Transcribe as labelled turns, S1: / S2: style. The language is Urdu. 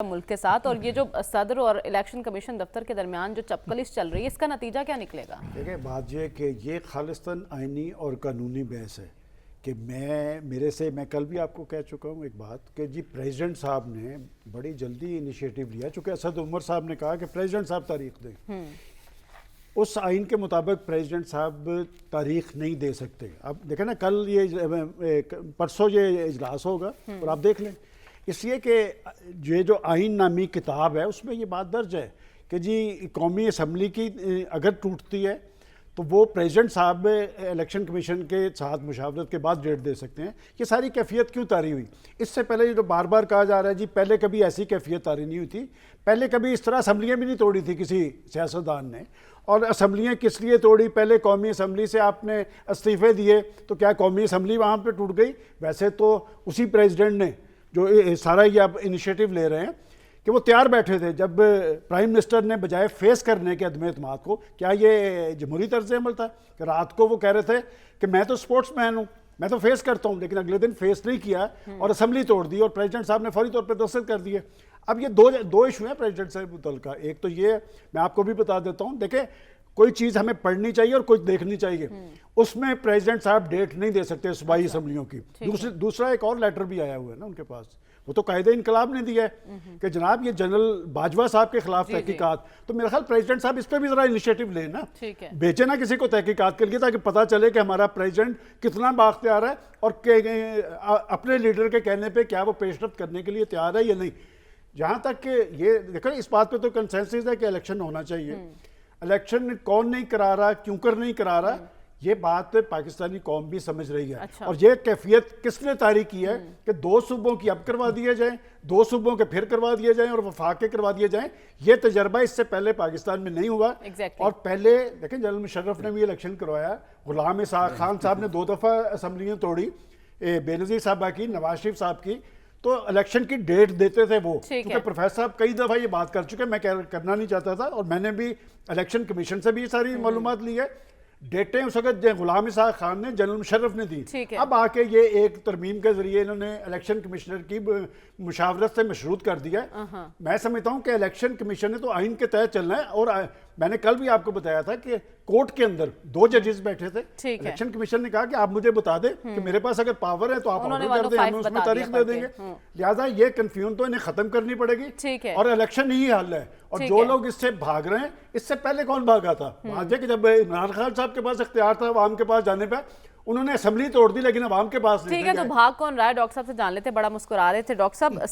S1: ملک کے ساتھ، اور یہ جو صدر اور الیکشن کمیشن دفتر کے درمیان جو چپکلش چل رہی ہے، اس کا نتیجہ کیا نکلے گا؟
S2: دیکھیں بات یہ کہ یہ خالصتاً آئینی اور قانونی بحث ہے کہ میں کل بھی آپ کو کہہ چکا ہوں ایک بات کہ جی پریزیڈنٹ صاحب نے بڑی جلدی انیشیٹو لیا، چونکہ اسد عمر صاحب نے کہا کہ پریزیڈنٹ صاحب تاریخ دیں۔ اس آئین کے مطابق پریزیڈنٹ صاحب تاریخ نہیں دے سکتے۔ اب دیکھیں نا، کل پرسوں یہ اجلاس ہوگا اور آپ دیکھ لیں، اس لیے کہ یہ جو آئین نامی کتاب ہے اس میں یہ بات درج ہے کہ جی قومی اسمبلی کی اگر ٹوٹتی ہے تو وہ پریزیڈنٹ صاحب الیکشن کمیشن کے ساتھ مشاورت کے بعد ڈیٹ دے سکتے ہیں۔ یہ ساری کیفیت کیوں طاری ہوئی؟ اس سے پہلے یہ جو بار بار کہا جا رہا ہے جی پہلے کبھی ایسی کیفیت طاری نہیں ہوئی تھی، پہلے کبھی اس طرح اسمبلیاں بھی نہیں توڑی تھی کسی سیاستدان نے۔ اور اسمبلیاں کس لیے توڑی؟ پہلے قومی اسمبلی سے آپ نے استعفے دیے تو کیا قومی اسمبلی وہاں پہ ٹوٹ گئی؟ ویسے تو اسی پریزیڈنٹ نے جو سارا یہ آپ انیشیٹو لے رہے ہیں کہ وہ تیار بیٹھے تھے جب پرائم منسٹر نے بجائے فیس کرنے کے عدم اعتماد کو، کیا یہ جمہوری طرز عمل تھا کہ رات کو وہ کہہ رہے تھے کہ میں تو سپورٹس مین ہوں، میں تو فیس کرتا ہوں، لیکن اگلے دن فیس نہیں کیا اور اسمبلی توڑ دی اور پریزیڈنٹ صاحب نے فوری طور پہ دستخط کر دیے۔ اب یہ دو ایشو ہیں پریزیڈنٹ صاحب متعلقہ۔ ایک تو یہ میں آپ کو بھی بتا دیتا ہوں، دیکھیں کوئی چیز ہمیں پڑھنی چاہیے اور کوئی دیکھنی چاہیے، اس میں پریزیڈنٹ صاحب ڈیٹ نہیں دے سکتے صوبائی اسمبلیوں کی۔ دوسرا ایک اور لیٹر بھی آیا ہوا ہے نا ان کے پاس، وہ تو قائد انقلاب نے دیا ہے کہ جناب یہ جنرل باجوہ صاحب کے خلاف تحقیقات، تو میرا خیال پریزیڈنٹ صاحب اس پہ بھی ذرا انیشیٹو لیں نا، بھیجیں نا کسی کو تحقیقات کے لیے تاکہ پتہ چلے کہ ہمارا پریزیڈنٹ کتنا بااختیار ہے اور اپنے لیڈر کے کہنے پہ کیا وہ پیش رفت کرنے کے لیے تیار ہے یا نہیں۔ جہاں تک کہ یہ دیکھیں اس بات پہ تو کنسنسس ہے کہ الیکشن ہونا چاہیے۔ الیکشن کون نہیں کرا رہا، کیوں کر نہیں کرا رہا، یہ بات پاکستانی قوم بھی سمجھ رہی ہے۔ اور یہ کیفیت کس نے طاری کی ہے کہ 2 صوبوں کی اب کروا دیے جائیں، 2 صوبوں کے پھر کروا دیے جائیں اور وفاق کے کروا دیے جائیں۔ یہ تجربہ اس سے پہلے پاکستان میں نہیں ہوا۔ اور پہلے دیکھیں جنرل مشرف نے بھی الیکشن کروایا، غلام اسحاق خان صاحب نے 2 دفعہ اسمبلیاں توڑی، بے نظیر صاحبہ کی، نواز شریف صاحب کی، تو الیکشن کی ڈیٹ دیتے تھے وہ، کیونکہ پروفیسر صاحب کئی دفعہ یہ بات کر چکے، میں کرنا نہیں چاہتا تھا اور میں نے بھی الیکشن کمیشن سے بھی یہ ساری معلومات لی ہے۔ ڈیٹیں اس وقت غلام اسحاق خان نے، جنرل مشرف نے دی۔ اب آ کے یہ ایک ترمیم کے ذریعے انہوں نے الیکشن کمشنر کی مشاورت سے مشروط کر دیا ہے۔ میں سمجھتا ہوں کہ الیکشن کمیشن نے تو آئین کے تحت چلنا ہے، اور میں نے کل بھی آپ کو بتایا تھا کہ کورٹ کے اندر 2 ججز بیٹھے تھے، الیکشن کمیشن نے کہا کہ آپ مجھے بتا دیں کہ میرے پاس اگر پاور ہے تو آپ آرڈر کر دیں، ہم اس میں تاریخ دے دیں گے۔ لہٰذا یہ کنفیوژن تو انہیں ختم کرنی پڑے گی اور الیکشن ہی حل ہے۔ اور جو لوگ اس سے بھاگ رہے ہیں، اس سے پہلے کون بھاگا تھا؟ بات ہے کہ جب عمران خان صاحب کے پاس اختیار تھا عوام کے پاس جانے پہ، انہوں نے اسمبلی توڑ دی لیکن عوام کے پاس نہیں۔
S1: ٹھیک ہے، تو بھاگ کون رہا ہے؟ ڈاکٹر صاحب سے جان لیتے، بڑا مسکرا رہے تھے ڈاکٹر صاحب۔